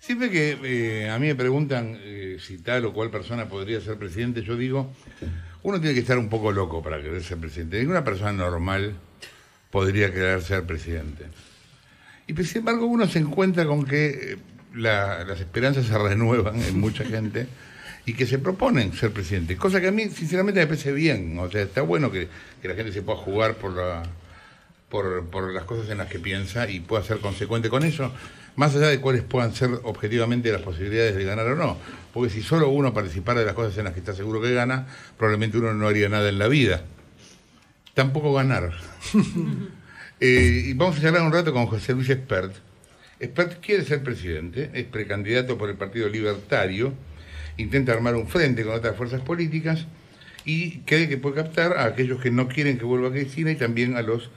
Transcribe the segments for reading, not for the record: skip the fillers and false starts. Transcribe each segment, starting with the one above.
Siempre que a mí me preguntan si tal o cual persona podría ser presidente, yo digo, uno tiene que estar un poco loco para querer ser presidente. Ninguna persona normal podría querer ser presidente. Y sin embargo uno se encuentra con que las esperanzas se renuevan en mucha gente y que se proponen ser presidente. Cosa que a mí sinceramente me parece bien. O sea, está bueno que la gente se pueda jugar por las cosas en las que piensa y pueda ser consecuente con eso, más allá de cuáles puedan ser objetivamente las posibilidades de ganar o no. Porque si solo uno participara de las cosas en las que está seguro que gana, probablemente uno no haría nada en la vida. Tampoco ganar. Y vamos a charlar un rato con José Luis Espert. Espert quiere ser presidente, es precandidato por el Partido Libertario, intenta armar un frente con otras fuerzas políticas y cree que puede captar a aquellos que no quieren que vuelva Cristina y también a los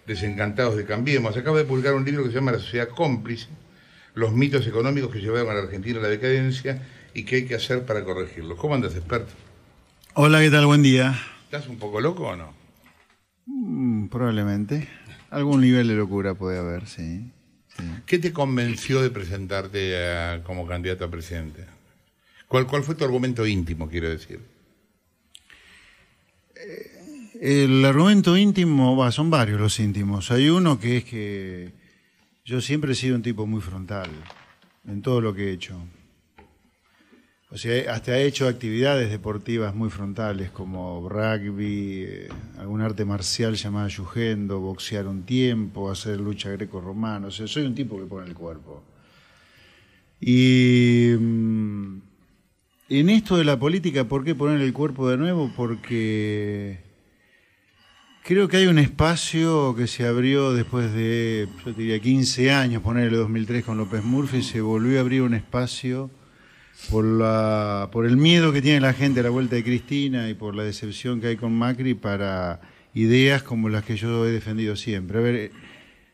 desencantados de Cambiemos. Acaba de publicar un libro que se llama La sociedad cómplice, los mitos económicos que llevaron a la Argentina a la decadencia y qué hay que hacer para corregirlos. ¿Cómo andas, Espert? Hola, ¿qué tal? Buen día. ¿Estás un poco loco o no? Probablemente. Algún nivel de locura puede haber, sí. ¿Qué te convenció de presentarte como candidato a presidente? ¿Cuál fue tu argumento íntimo, quiero decir? El argumento íntimo, son varios los íntimos. Hay uno que es que yo siempre he sido un tipo muy frontal en todo lo que he hecho. O sea, hasta he hecho actividades deportivas muy frontales como rugby, algún arte marcial llamada yugendo, boxear un tiempo, hacer lucha greco-romana. O sea, soy un tipo que pone el cuerpo. Y en esto de la política, ¿por qué poner el cuerpo de nuevo? Porque creo que hay un espacio que se abrió después de, yo diría, 15 años, ponerle 2003 con López Murphy, se volvió a abrir un espacio por el miedo que tiene la gente a la vuelta de Cristina y por la decepción que hay con Macri para ideas como las que yo he defendido siempre. A ver,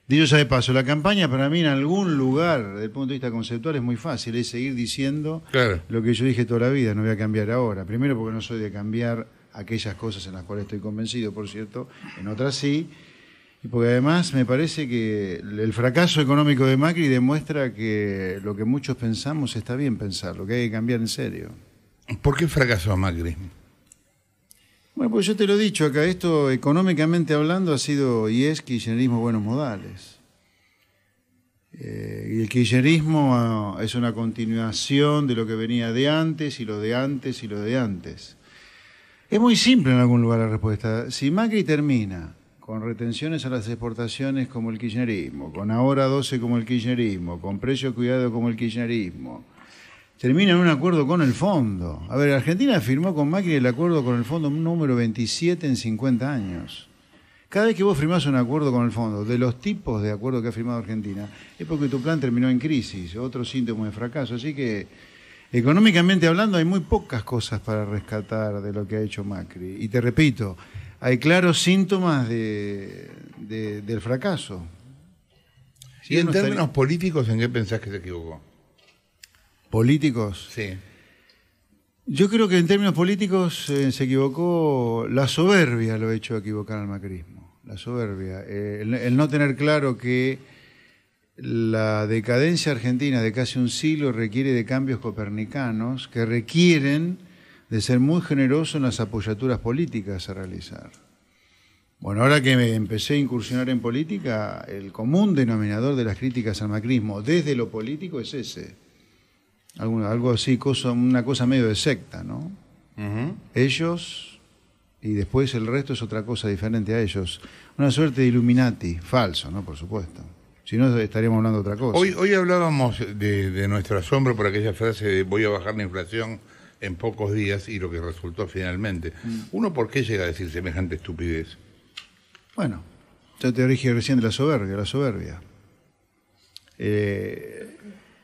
dicho sea de paso, la campaña para mí en algún lugar, desde el punto de vista conceptual, es muy fácil, es seguir diciendo lo que yo dije toda la vida, no voy a cambiar ahora. Primero porque no soy de cambiar aquellas cosas en las cuales estoy convencido, por cierto, en otras sí, y porque además me parece que el fracaso económico de Macri demuestra que lo que muchos pensamos está bien pensar, lo que hay que cambiar en serio. ¿Por qué fracasó Macri? Bueno, pues yo te lo he dicho acá, esto económicamente hablando ha sido y es kirchnerismo buenos modales. Y el kirchnerismo es una continuación de lo que venía de antes y lo de antes y lo de antes. Es muy simple en algún lugar la respuesta. Si Macri termina con retenciones a las exportaciones como el kirchnerismo, con ahora 12 como el kirchnerismo, con precio cuidado como el kirchnerismo, termina en un acuerdo con el fondo. A ver, Argentina firmó con Macri el acuerdo con el fondo número 27 en 50 años. Cada vez que vos firmás un acuerdo con el fondo, de los tipos de acuerdos que ha firmado Argentina, es porque tu plan terminó en crisis, otro síntoma de fracaso. Así que, económicamente hablando, hay muy pocas cosas para rescatar de lo que ha hecho Macri. Y te repito, hay claros síntomas del fracaso. ¿Y en términos políticos, en qué pensás que se equivocó? ¿Políticos? Sí. Yo creo que en términos políticos se equivocó, la soberbia lo ha hecho equivocar al macrismo. La soberbia. El no tener claro que la decadencia argentina de casi un siglo requiere de cambios copernicanos que requieren de ser muy generoso en las apoyaturas políticas a realizar. Bueno, ahora que me empecé a incursionar en política, el común denominador de las críticas al macrismo desde lo político es ese. Algo así, una cosa medio de secta, ¿no? Ellos, y después el resto es otra cosa diferente a ellos. Una suerte de Illuminati, falso, ¿no? Por supuesto. Si no, estaríamos hablando de otra cosa. Hoy hablábamos de nuestro asombro por aquella frase de voy a bajar la inflación en pocos días y lo que resultó finalmente. ¿Uno por qué llega a decir semejante estupidez? Bueno, yo te dije recién de la soberbia.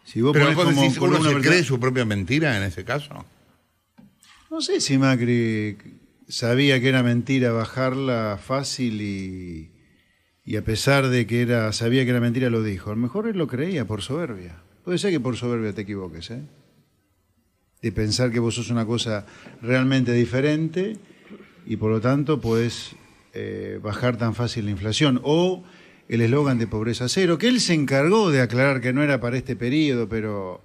Si vos Pero ponés vos decís, ¿uno se cree verdad... su propia mentira en ese caso? No sé si Macri sabía que era mentira bajarla fácil y a pesar de que sabía que era mentira lo dijo. A lo mejor él lo creía por soberbia. Puede ser que por soberbia te equivoques, ¿eh? De pensar que vos sos una cosa realmente diferente y por lo tanto podés bajar tan fácil la inflación. O el eslogan de pobreza cero, que él se encargó de aclarar que no era para este periodo, pero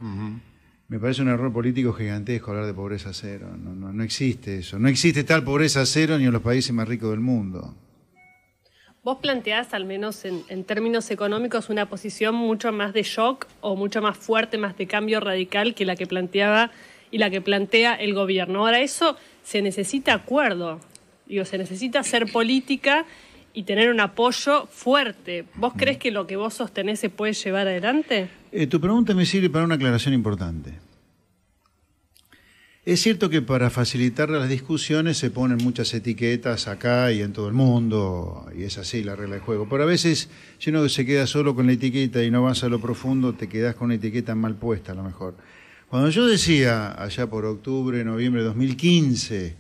me parece un error político gigantesco hablar de pobreza cero. No existe eso. No existe tal pobreza cero ni en los países más ricos del mundo. Vos planteás, al menos en términos económicos, una posición mucho más de shock o mucho más fuerte, más de cambio radical que la que planteaba y la que plantea el gobierno. Ahora, eso se necesita acuerdo, se necesita hacer política y tener un apoyo fuerte. ¿Vos crees que lo que vos sostenés se puede llevar adelante? Tu pregunta me sirve para una aclaración importante. Es cierto que para facilitar las discusiones se ponen muchas etiquetas acá y en todo el mundo, y es así la regla del juego. Pero a veces, si uno se queda solo con la etiqueta y no vas a lo profundo, te quedás con una etiqueta mal puesta a lo mejor. Cuando yo decía, allá por octubre, noviembre de 2015,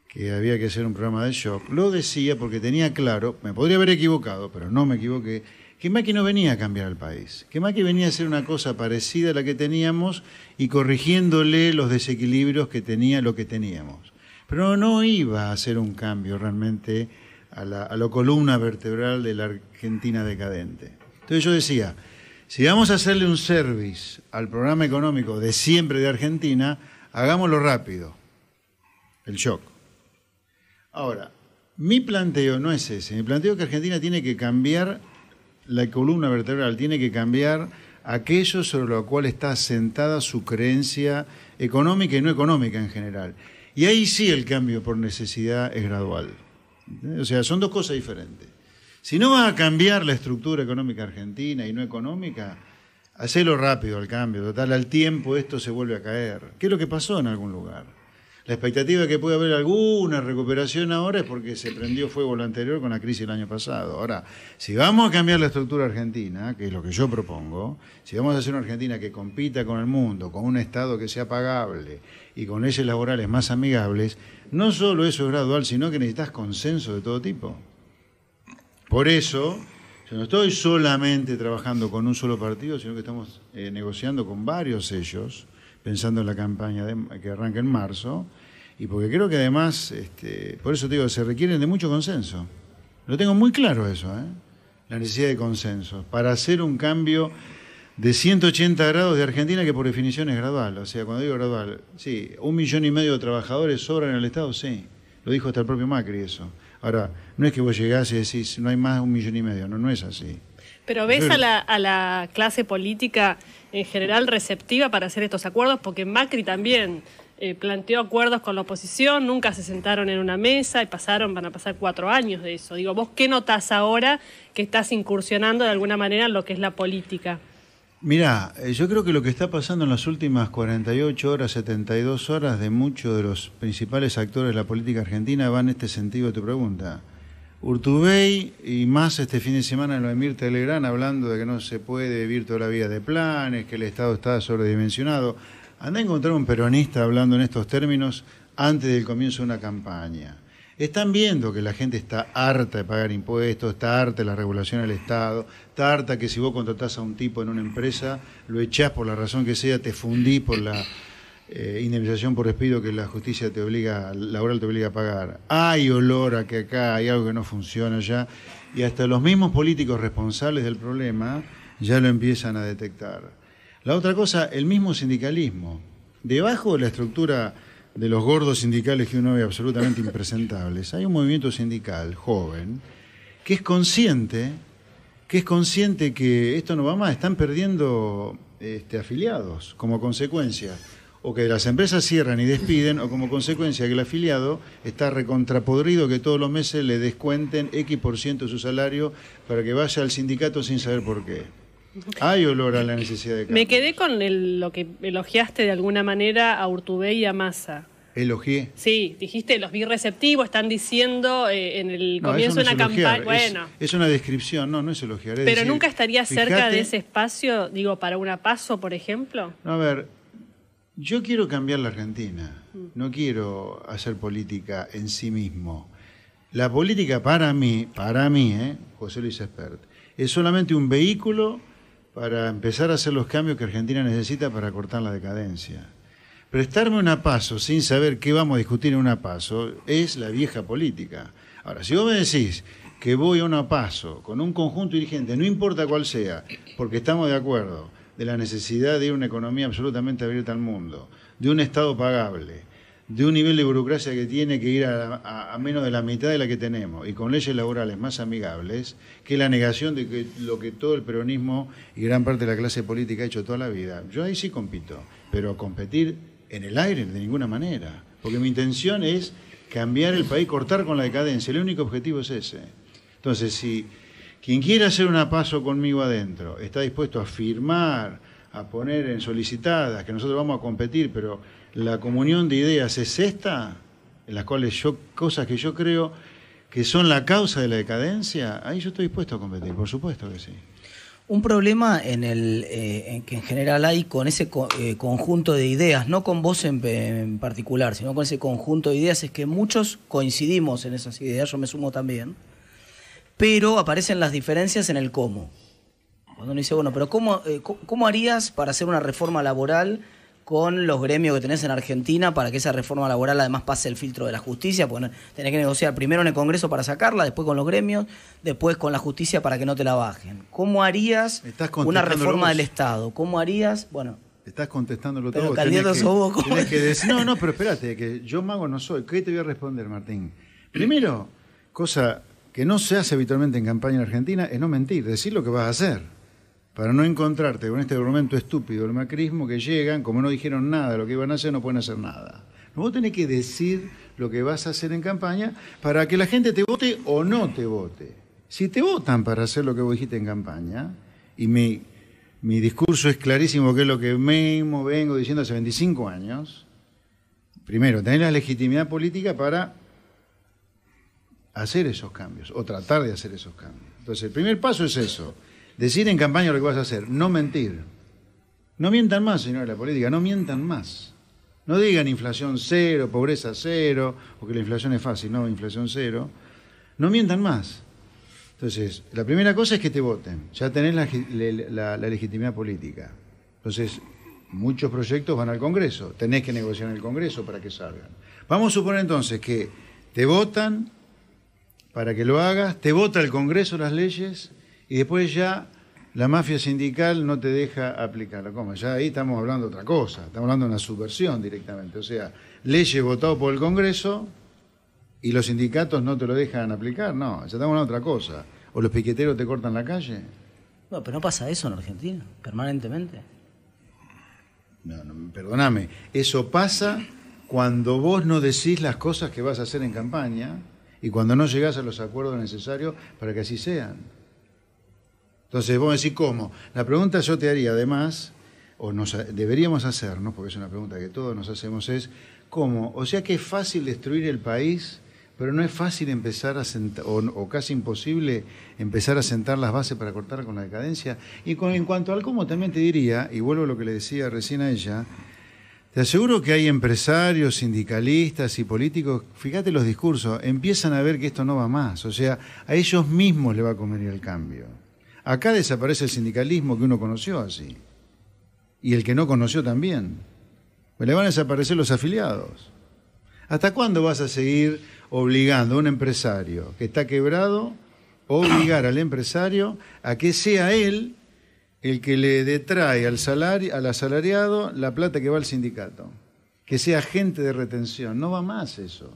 que había que hacer un programa de shock, lo decía porque tenía claro, me podría haber equivocado, pero no me equivoqué, que Macri no venía a cambiar el país, que Macri venía a hacer una cosa parecida a la que teníamos y corrigiéndole los desequilibrios que tenía lo que teníamos. Pero no iba a hacer un cambio realmente a la columna vertebral de la Argentina decadente. Entonces yo decía, si vamos a hacerle un service al programa económico de siempre de Argentina, hagámoslo rápido, el shock. Ahora, mi planteo no es ese, mi planteo es que Argentina tiene que cambiar la columna vertebral, tiene que cambiar aquello sobre lo cual está asentada su creencia económica y no económica en general. Y ahí sí el cambio por necesidad es gradual. O sea, son dos cosas diferentes. Si no vas a cambiar la estructura económica argentina y no económica, hacelo rápido el cambio. Total, al tiempo esto se vuelve a caer. ¿Qué es lo que pasó en algún lugar? La expectativa de que pueda haber alguna recuperación ahora es porque se prendió fuego lo anterior con la crisis del año pasado. Ahora, si vamos a cambiar la estructura argentina, que es lo que yo propongo, si vamos a hacer una Argentina que compita con el mundo, con un Estado que sea pagable y con leyes laborales más amigables, no solo eso es gradual, sino que necesitas consenso de todo tipo. Por eso, yo no estoy solamente trabajando con un solo partido, sino que estamos negociando con varios ellos, pensando en la campaña que arranca en marzo, y porque creo que además, por eso te digo, se requieren de mucho consenso. Lo tengo muy claro eso, la necesidad de consenso, para hacer un cambio de 180 grados de Argentina que por definición es gradual. O sea, cuando digo gradual, sí, 1,5 millones de trabajadores sobran en el Estado, sí, lo dijo hasta el propio Macri eso. Ahora, no es que vos llegás y decís, no hay más de 1,5 millones, no es así. Pero ¿ves a la clase política en general receptiva para hacer estos acuerdos? Porque Macri también planteó acuerdos con la oposición, nunca se sentaron en una mesa y van a pasar 4 años de eso. Digo, ¿vos qué notás ahora que estás incursionando de alguna manera en lo que es la política? Mirá, yo creo que lo que está pasando en las últimas 48 horas, 72 horas de muchos de los principales actores de la política argentina va en este sentido de tu pregunta. Urtubey y más este fin de semana en lo de Mirta Legrand hablando de que no se puede vivir toda la vida de planes, que el Estado está sobredimensionado. Andá a encontrar un peronista hablando en estos términos antes del comienzo de una campaña. Están viendo que la gente está harta de pagar impuestos, está harta de la regulación del Estado, está harta que si vos contratás a un tipo en una empresa, lo echás por la razón que sea, te fundís por la indemnización por despido que la justicia laboral te obliga a pagar. Hay olor a que acá hay algo que no funciona ya, y hasta los mismos políticos responsables del problema ya lo empiezan a detectar. La otra cosa, el mismo sindicalismo. Debajo de la estructura de los gordos sindicales que uno ve absolutamente impresentables, hay un movimiento sindical joven que es consciente que esto no va más, están perdiendo afiliados como consecuencia. O que las empresas cierran y despiden, o como consecuencia que el afiliado está recontrapodrido, que todos los meses le descuenten X% de su salario para que vaya al sindicato sin saber por qué. Hay olor a la necesidad de cambio. Me quedé con lo que elogiaste de alguna manera a Urtubey y a Massa. ¿Elogié? Sí, dijiste, los vi receptivos, están diciendo en el comienzo de una campaña. Bueno. Es una descripción, no es elogiar. Pero decir, nunca estaría cerca de ese espacio, digo, para una PASO, por ejemplo. No, a ver, yo quiero cambiar la Argentina, no quiero hacer política en sí mismo. La política para mí, José Luis Espert, es solamente un vehículo para empezar a hacer los cambios que Argentina necesita para cortar la decadencia. Prestarme una PASO sin saber qué vamos a discutir en una PASO es la vieja política. Ahora, si vos me decís que voy a un paso con un conjunto dirigente, no importa cuál sea, porque estamos de acuerdo de la necesidad de ir a una economía absolutamente abierta al mundo, de un Estado pagable, de un nivel de burocracia que tiene que ir a menos de la mitad de la que tenemos y con leyes laborales más amigables, que es la negación de que lo que todo el peronismo y gran parte de la clase política ha hecho toda la vida. Yo ahí sí compito, pero competir en el aire de ninguna manera, porque mi intención es cambiar el país, cortar con la decadencia, el único objetivo es ese. Entonces, si quien quiera hacer una paso conmigo adentro está dispuesto a firmar, a poner en solicitadas que nosotros vamos a competir, pero la comunión de ideas es esta, en las cuales cosas que yo creo que son la causa de la decadencia, ahí yo estoy dispuesto a competir, por supuesto que sí. Un problema en que en general hay con ese conjunto de ideas, no con vos en particular, sino con ese conjunto de ideas, es que muchos coincidimos en esas ideas, yo me sumo también, pero aparecen las diferencias en el cómo. Cuando uno dice, bueno, pero ¿cómo harías para hacer una reforma laboral con los gremios que tenés en Argentina para que esa reforma laboral además pase el filtro de la justicia? Porque tenés que negociar primero en el Congreso para sacarla, después con los gremios, después con la justicia para que no te la bajen. ¿Cómo harías una reforma del Estado? ¿Cómo harías? Bueno, estás contestándolo pero todo. candidato sos vos. Tenés que decir, no, pero espérate, que yo mago no soy. ¿Qué te voy a responder, Martín? Primero, cosa que no se hace habitualmente en campaña en Argentina, es no mentir, decir lo que vas a hacer. Para no encontrarte con este argumento estúpido del macrismo que llegan, como no dijeron nada de lo que iban a hacer, no pueden hacer nada. Vos tenés que decir lo que vas a hacer en campaña para que la gente te vote o no te vote. Si te votan para hacer lo que vos dijiste en campaña, y mi discurso es clarísimo, que es lo que mismo vengo diciendo hace 25 años, primero, tenés la legitimidad política para hacer esos cambios, o tratar de hacer esos cambios. Entonces, el primer paso es eso. Decir en campaña lo que vas a hacer, no mentir. No mientan más, señores de la política, no mientan más. No digan inflación cero, pobreza cero, porque la inflación es fácil, no, inflación cero. No mientan más. Entonces, la primera cosa es que te voten, ya tenés la legitimidad política. Entonces, muchos proyectos van al Congreso, tenés que negociar en el Congreso para que salgan. Vamos a suponer entonces que te votan para que lo hagas, te vota el Congreso las leyes, y después ya la mafia sindical no te deja aplicarlo. ¿Cómo? Ya ahí estamos hablando de otra cosa, estamos hablando de una subversión directamente. O sea, leyes votadas por el Congreso y los sindicatos no te lo dejan aplicar. No, ya estamos hablando de otra cosa. ¿O los piqueteros te cortan la calle? No, pero no pasa eso en Argentina, permanentemente. No, perdóname. Eso pasa cuando vos no decís las cosas que vas a hacer en campaña y cuando no llegás a los acuerdos necesarios para que así sean. Entonces, vos decís, ¿cómo? La pregunta yo te haría, además, o deberíamos hacernos, porque es una pregunta que todos nos hacemos, es ¿cómo? O sea que es fácil destruir el país, pero no es fácil empezar a sentar, o casi imposible empezar a sentar las bases para cortar con la decadencia. Y en cuanto al cómo, también te diría, y vuelvo a lo que le decía recién a ella, te aseguro que hay empresarios, sindicalistas y políticos, fíjate los discursos, empiezan a ver que esto no va más. O sea, a ellos mismos le va a convenir el cambio. Acá desaparece el sindicalismo que uno conoció así. Y el que no conoció también. Pues le van a desaparecer los afiliados. ¿Hasta cuándo vas a seguir obligando a un empresario que está quebrado, obligar al empresario a que sea él el que le detrae al asalariado la plata que va al sindicato? Que sea agente de retención. No va más eso.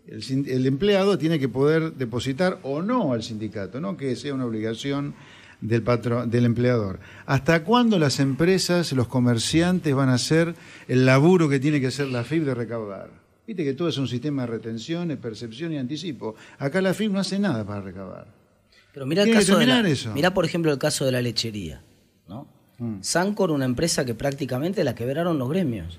El empleado tiene que poder depositar o no al sindicato, no que sea una obligación del empleador. ¿Hasta cuándo las empresas, los comerciantes van a hacer el laburo que tiene que hacer la AFIP de recaudar? Viste que todo es un sistema de retención, percepción y anticipo. Acá la AFIP no hace nada para recaudar. Pero mira el caso mirá, por ejemplo, el caso de la lechería, ¿no? Sancor, una empresa que prácticamente la quebraron los gremios.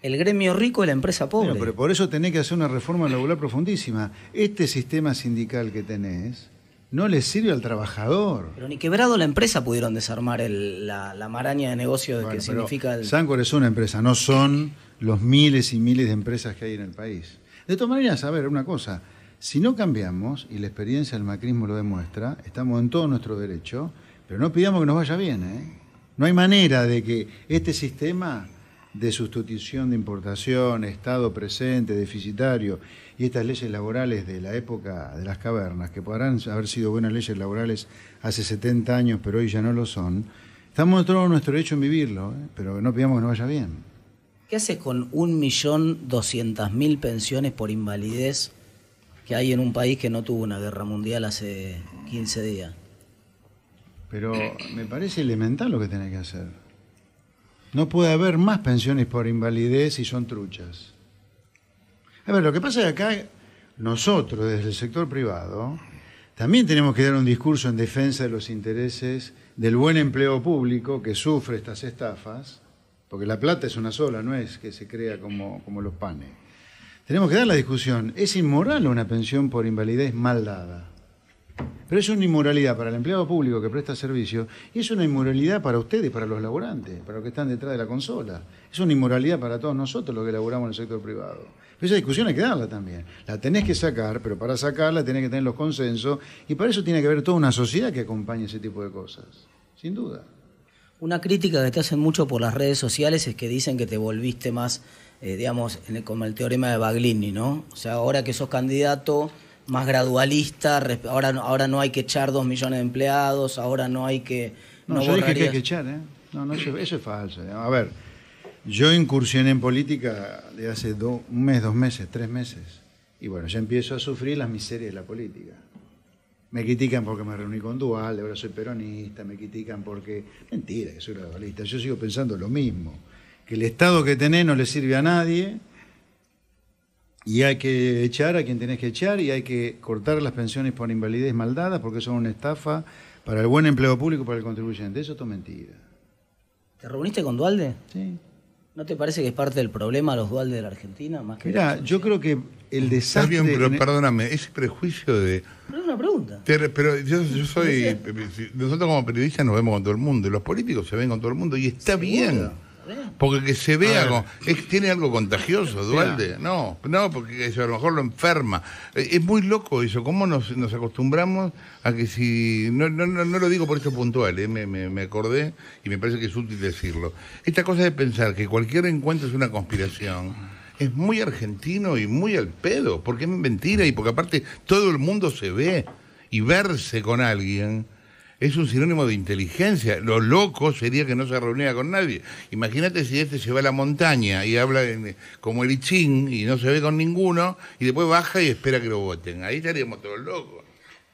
El gremio rico y la empresa pobre. Pero por eso tenés que hacer una reforma laboral profundísima. Este sistema sindical que tenés no le sirve al trabajador. Pero ni quebrado la empresa pudieron desarmar la maraña de negocios que significa el... Sancor es una empresa, no son los miles y miles de empresas que hay en el país. De todas maneras, a ver, una cosa, si no cambiamos, y la experiencia del macrismo lo demuestra, estamos en todo nuestro derecho, pero no pidamos que nos vaya bien, ¿eh? No hay manera de que este sistema de sustitución de importación, Estado presente, deficitario, y estas leyes laborales de la época de las cavernas, que podrán haber sido buenas leyes laborales hace 70 años, pero hoy ya no lo son, estamos en todo nuestro derecho en vivirlo, pero no pidamos que nos vaya bien. ¿Qué haces con 1.200.000 pensiones por invalidez que hay en un país que no tuvo una guerra mundial hace 15 días? Pero me parece elemental lo que tenés que hacer. No puede haber más pensiones por invalidez si son truchas. A ver, lo que pasa es que acá nosotros, desde el sector privado, también tenemos que dar un discurso en defensa de los intereses del buen empleo público que sufre estas estafas, porque la plata es una sola, no es que se crea como los panes. Tenemos que dar la discusión. ¿Es inmoral una pensión por invalidez mal dada? Pero es una inmoralidad para el empleado público que presta servicio y es una inmoralidad para ustedes, para los laburantes, para los que están detrás de la consola. Es una inmoralidad para todos nosotros los que laburamos en el sector privado. Pero esa discusión hay que darla también. La tenés que sacar, pero para sacarla tenés que tener los consensos y para eso tiene que haber toda una sociedad que acompañe ese tipo de cosas. Sin duda. Una crítica que te hacen mucho por las redes sociales es que dicen que te volviste más, digamos, como el teorema de Baglini, ¿no? O sea, ahora que sos candidato más gradualista, ahora no hay que echar 2 millones de empleados, ahora no hay que... No, yo dije que hay que echar, ¿eh? No, eso es falso. A ver, yo incursioné en política de hace un mes, 2 meses, 3 meses. Y bueno, ya empiezo a sufrir las miserias de la política. Me critican porque me reuní con Duhalde, ahora soy peronista, me critican porque... Mentira que soy gradualista, yo sigo pensando lo mismo. Que el Estado que tenés no le sirve a nadie... Y hay que echar a quien tenés que echar y hay que cortar las pensiones por invalidez mal dadas porque son una estafa para el buen empleo público y para el contribuyente. Eso es todo mentira. ¿Te reuniste con Duhalde? Sí. ¿No te parece que es parte del problema los Duhalde de la Argentina? Más que mirá, yo creo que el desastre... Está bien, pero perdóname, ese prejuicio de... Pero es una pregunta. Pero yo soy... Nosotros como periodistas nos vemos con todo el mundo y los políticos se ven con todo el mundo y está bien. Porque que se vea, tiene algo contagioso, Duhalde. No, porque eso a lo mejor lo enferma. Es muy loco eso, cómo nos acostumbramos a que si... No lo digo por eso puntual, me acordé y me parece que es útil decirlo. Esta cosa de pensar que cualquier encuentro es una conspiración es muy argentino y muy al pedo, porque es mentira y porque aparte todo el mundo se ve y verse con alguien... Es un sinónimo de inteligencia. Lo loco sería que no se reuniera con nadie. Imagínate si se va a la montaña y habla como el I Ching y no se ve con ninguno y después baja y espera que lo voten. Ahí estaríamos todos locos.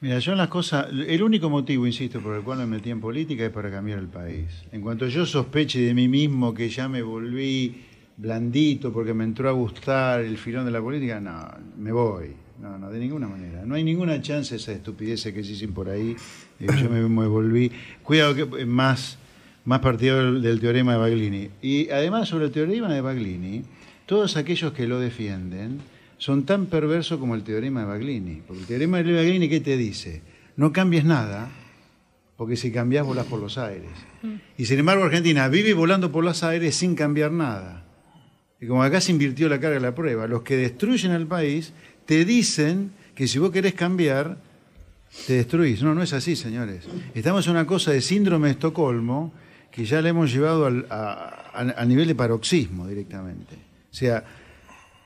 Mira, yo las cosas... El único motivo, insisto, por el cual me metí en política es para cambiar el país. En cuanto yo sospeche de mí mismo que ya me volví blandito porque me entró a gustar el filón de la política, no, me voy. No, de ninguna manera. No hay ninguna chance de esa estupidez que se dicen por ahí. Yo me volví... Cuidado que más partidario del teorema de Baglini. Y además sobre el teorema de Baglini, todos aquellos que lo defienden son tan perversos como el teorema de Baglini. Porque el teorema de Baglini, ¿qué te dice? No cambies nada, porque si cambiás volás por los aires. Y sin embargo Argentina vive volando por los aires sin cambiar nada. Y como acá se invirtió la carga de la prueba, los que destruyen el país te dicen que si vos querés cambiar, te destruís. No es así, señores. Estamos en una cosa de síndrome de Estocolmo que ya le hemos llevado a nivel de paroxismo directamente. O sea,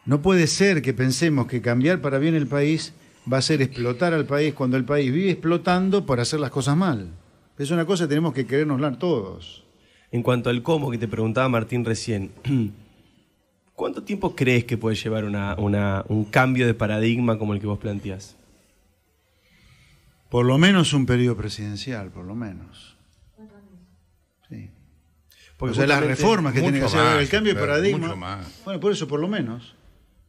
no puede ser que pensemos que cambiar para bien el país va a ser explotar al país cuando el país vive explotando por hacer las cosas mal. Es una cosa que tenemos que querernosla todos. En cuanto al cómo que te preguntaba Martín recién, ¿cuánto tiempo crees que puede llevar un cambio de paradigma como el que vos planteás? Por lo menos un periodo presidencial, por lo menos. Sí. Porque o sea, las reformas que tiene que hacer, el cambio de paradigma. Mucho más. Bueno, por eso, por lo menos.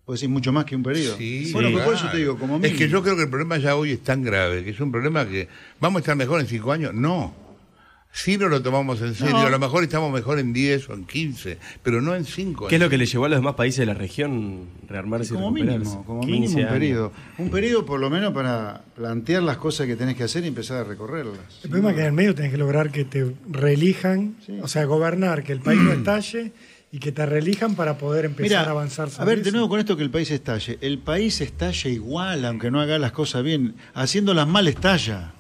Puedes decir mucho más que un periodo. Sí, bueno, claro. Por eso te digo, como mínimo. Es que yo creo que el problema ya hoy es tan grave, que es un problema que vamos a estar mejor en 5 años. No. Sí no lo tomamos en serio, a lo mejor estamos mejor en 10 o en 15, pero no en 5. ¿Qué es lo que le llevó a los demás países de la región rearmarse y recuperarse? Como mínimo un periodo. Un periodo por lo menos para plantear las cosas que tenés que hacer y empezar a recorrerlas. El problema es que en el medio tenés que lograr que te reelijan, o sea, gobernar, que el país no estalle y que te reelijan para poder empezar a avanzar. A ver, de nuevo con esto que el país estalle. El país estalla igual, aunque no haga las cosas bien. Haciéndolas mal estalla.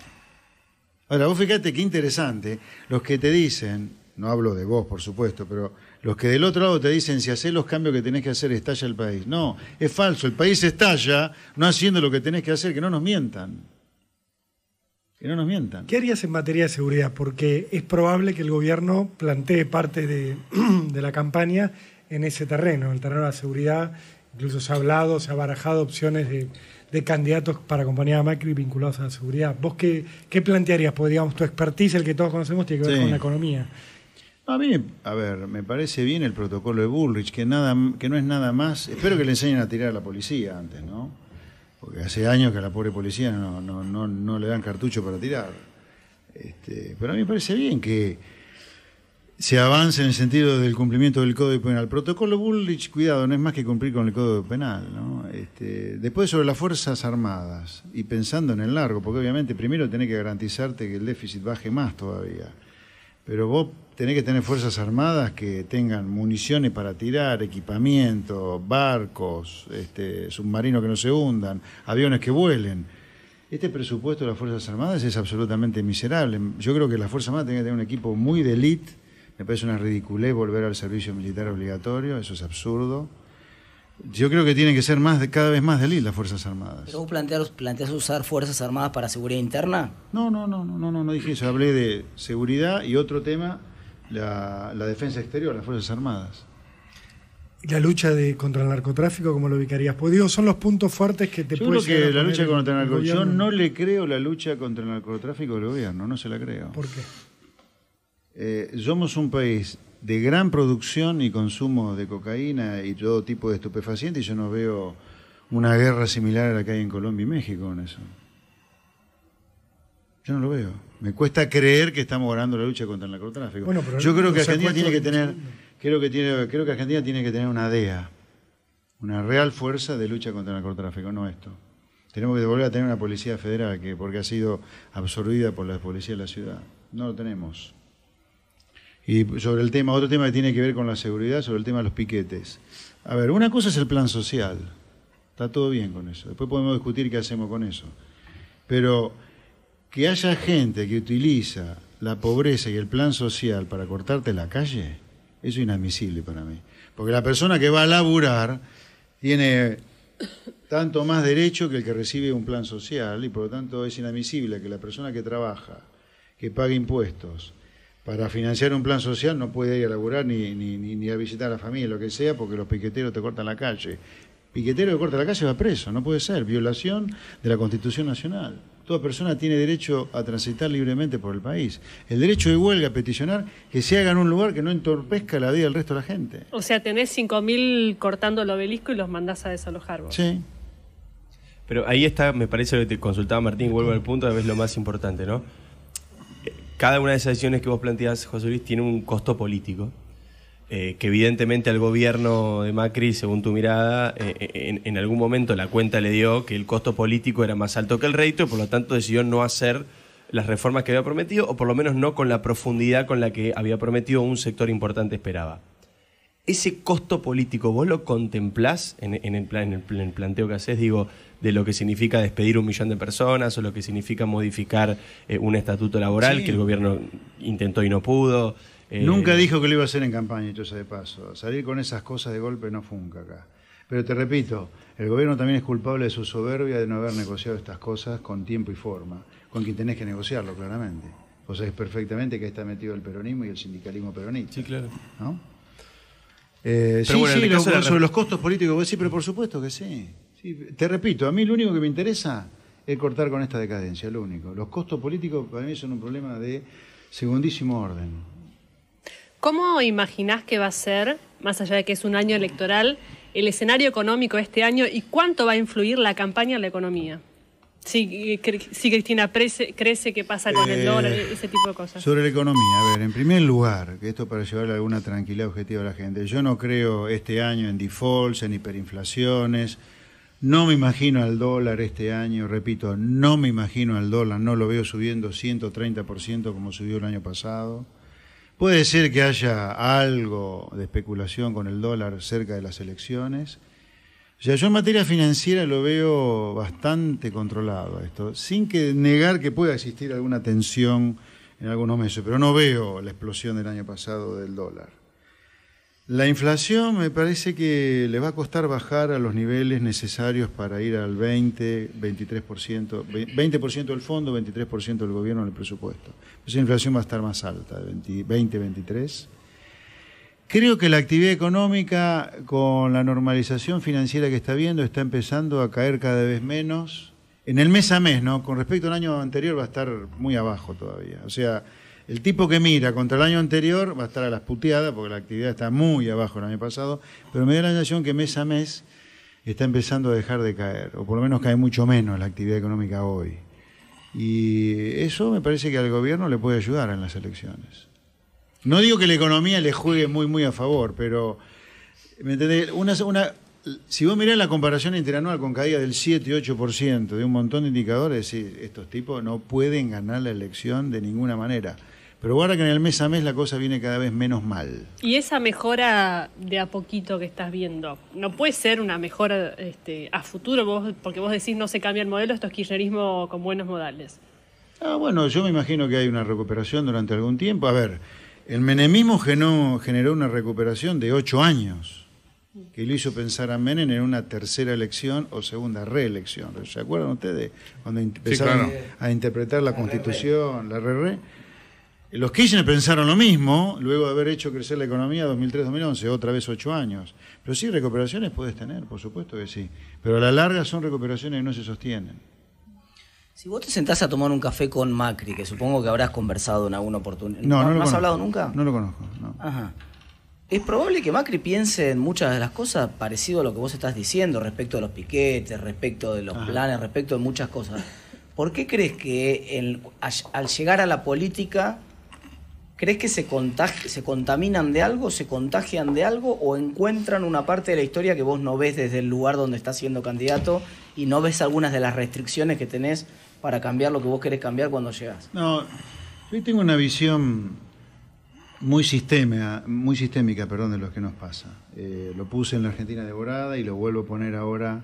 Ahora, vos fíjate qué interesante, los que te dicen, no hablo de vos, por supuesto, pero los que del otro lado te dicen, si hacés los cambios que tenés que hacer, estalla el país. No, es falso, el país estalla no haciendo lo que tenés que hacer, que no nos mientan. Que no nos mientan. ¿Qué harías en materia de seguridad? Porque es probable que el gobierno plantee parte de la campaña en ese terreno, el terreno de la seguridad. Incluso se ha hablado, se ha barajado opciones de candidatos para acompañar a Macri vinculados a la seguridad. ¿Vos qué plantearías? Porque, digamos, tu expertise, el que todos conocemos, tiene que ver con la economía. A mí, a ver, me parece bien el protocolo de Bullrich, que no es nada más. Espero que le enseñen a tirar a la policía antes, ¿no? Porque hace años que a la pobre policía no le dan cartucho para tirar. Pero a mí me parece bien que se avance en el sentido del cumplimiento del Código Penal. El protocolo Bullrich, cuidado, no es más que cumplir con el Código Penal, ¿no? Después sobre las Fuerzas Armadas, y pensando en el largo, porque obviamente primero tenés que garantizarte que el déficit baje más todavía. Pero vos tenés que tener Fuerzas Armadas que tengan municiones para tirar, equipamiento, barcos, submarinos que no se hundan, aviones que vuelen. Este presupuesto de las Fuerzas Armadas es absolutamente miserable. Yo creo que las Fuerzas Armadas tienen que tener un equipo muy de élite. Me parece una ridiculez volver al servicio militar obligatorio, eso es absurdo. Yo creo que tienen que ser cada vez más de élite las Fuerzas Armadas. ¿Pero vos planteás usar Fuerzas Armadas para seguridad interna? No dije eso. Hablé de seguridad y otro tema, la defensa exterior, las Fuerzas Armadas. ¿Y la lucha contra el narcotráfico, cómo lo ubicarías? Pues digo, son los puntos fuertes que te pueden llegar a poner la lucha contra el narcotráfico. Yo no le creo la lucha contra el narcotráfico del gobierno, no se la creo. ¿Por qué? Somos un país de gran producción y consumo de cocaína y todo tipo de estupefacientes, y yo no veo una guerra similar a la que hay en Colombia y México con eso. Yo no lo veo. Me cuesta creer que estamos ganando la lucha contra el narcotráfico. Bueno, yo creo que Argentina tiene que tener, creo que Argentina tiene que tener una DEA, una real fuerza de lucha contra el narcotráfico, no esto. Tenemos que volver a tener una policía federal porque ha sido absorbida por la policía de la ciudad. No lo tenemos. Y sobre el tema, otro tema que tiene que ver con la seguridad, sobre el tema de los piquetes. A ver, una cosa es el plan social. Está todo bien con eso. Después podemos discutir qué hacemos con eso. Pero que haya gente que utiliza la pobreza y el plan social para cortarte la calle, eso es inadmisible para mí. Porque la persona que va a laburar tiene tanto más derecho que el que recibe un plan social, y por lo tanto es inadmisible que la persona que trabaja, que paga impuestos, para financiar un plan social no puede ir a laburar ni a visitar a la familia, lo que sea, porque los piqueteros te cortan la calle. Piquetero que corta la calle va preso, no puede ser. Violación de la Constitución Nacional. Toda persona tiene derecho a transitar libremente por el país. El derecho de huelga, a peticionar, que se haga en un lugar que no entorpezca la vida del resto de la gente. O sea, tenés 5.000 cortando el obelisco y los mandás a desalojar vos. Sí. Pero ahí está, me parece lo que te consultaba Martín, vuelvo al punto, a veces lo más importante, ¿no? Cada una de esas decisiones que vos planteás, José Luis, tiene un costo político, que evidentemente al gobierno de Macri, según tu mirada, en algún momento la cuenta le dio que el costo político era más alto que el rédito, y por lo tanto decidió no hacer las reformas que había prometido, o por lo menos no con la profundidad con la que había prometido un sector importante esperaba. Ese costo político, ¿vos lo contemplás en el planteo que haces, digo, de lo que significa despedir 1 millón de personas, o lo que significa modificar un estatuto laboral que el gobierno intentó y no pudo? Nunca dijo que lo iba a hacer en campaña, y de paso. Salir con esas cosas de golpe no funca acá. Pero te repito, el gobierno también es culpable de su soberbia de no haber negociado estas cosas con tiempo y forma, con quien tenés que negociarlo, claramente. Vos sabés perfectamente que ahí está metido el peronismo y el sindicalismo peronista. Sí, claro. ¿No? Pero bueno, sobre los costos políticos, vos decís, pero por supuesto que sí. Te repito, a mí lo único que me interesa es cortar con esta decadencia, lo único. Los costos políticos para mí son un problema de segundísimo orden. ¿Cómo imaginás que va a ser, más allá de que es un año electoral, el escenario económico este año y cuánto va a influir la campaña en la economía? Si Cristina crece, ¿qué pasa con el dólar? Ese tipo de cosas. Sobre la economía, a ver, en primer lugar, que esto para llevarle alguna tranquilidad objetiva a la gente, yo no creo este año en defaults, en hiperinflaciones, no me imagino al dólar este año, repito, no me imagino al dólar, no lo veo subiendo 130% como subió el año pasado. Puede ser que haya algo de especulación con el dólar cerca de las elecciones. O sea, yo en materia financiera lo veo bastante controlado a esto, sin que negar que pueda existir alguna tensión en algunos meses, pero no veo la explosión del año pasado del dólar. La inflación me parece que le va a costar bajar a los niveles necesarios para ir al 23%, 20% del fondo, 23% del gobierno en el presupuesto. Esa inflación va a estar más alta, de 20, 23. Creo que la actividad económica, con la normalización financiera que está habiendo, está empezando a caer cada vez menos. En el mes a mes, ¿no? Con respecto al año anterior va a estar muy abajo todavía. O sea, el tipo que mira contra el año anterior va a estar a las puteadas porque la actividad está muy abajo el año pasado, pero me da la sensación que mes a mes está empezando a dejar de caer, o por lo menos cae mucho menos la actividad económica hoy. Y eso me parece que al gobierno le puede ayudar en las elecciones. No digo que la economía le juegue muy a favor, pero ¿me entendés? Si vos mirás la comparación interanual con caída del 7 y 8% de un montón de indicadores, sí, estos tipos no pueden ganar la elección de ninguna manera. Pero ahora que en el mes a mes la cosa viene cada vez menos mal. Y esa mejora de a poquito que estás viendo, ¿no puede ser una mejora a futuro? Porque vos decís no se cambia el modelo, esto es kirchnerismo con buenos modales. Bueno, yo me imagino que hay una recuperación durante algún tiempo. A ver, el menemismo generó una recuperación de 8 años, que le hizo pensar a Menem en una tercera elección o segunda reelección. ¿Se acuerdan ustedes? Cuando empezaron a interpretar la Constitución, la Los Kirchner pensaron lo mismo, luego de haber hecho crecer la economía 2003-2011, otra vez 8 años. Pero sí, recuperaciones puedes tener, por supuesto que sí. Pero a la larga son recuperaciones que no se sostienen. Si vos te sentás a tomar un café con Macri, que supongo que habrás conversado en alguna oportunidad. ¿No has hablado nunca? No lo conozco, no. Ajá. ¿Es probable que Macri piense en muchas de las cosas parecido a lo que vos estás diciendo respecto de los piquetes, respecto de los planes, respecto de muchas cosas? ¿Por qué crees que al llegar a la política, crees que se contaminan de algo, se contagian de algo o encuentran una parte de la historia que vos no ves desde el lugar donde estás siendo candidato y no ves algunas de las restricciones que tenés para cambiar lo que vos querés cambiar cuando llegás? No, yo tengo una visión muy sistémica, de lo que nos pasa. Lo puse en la Argentina Devorada y lo vuelvo a poner ahora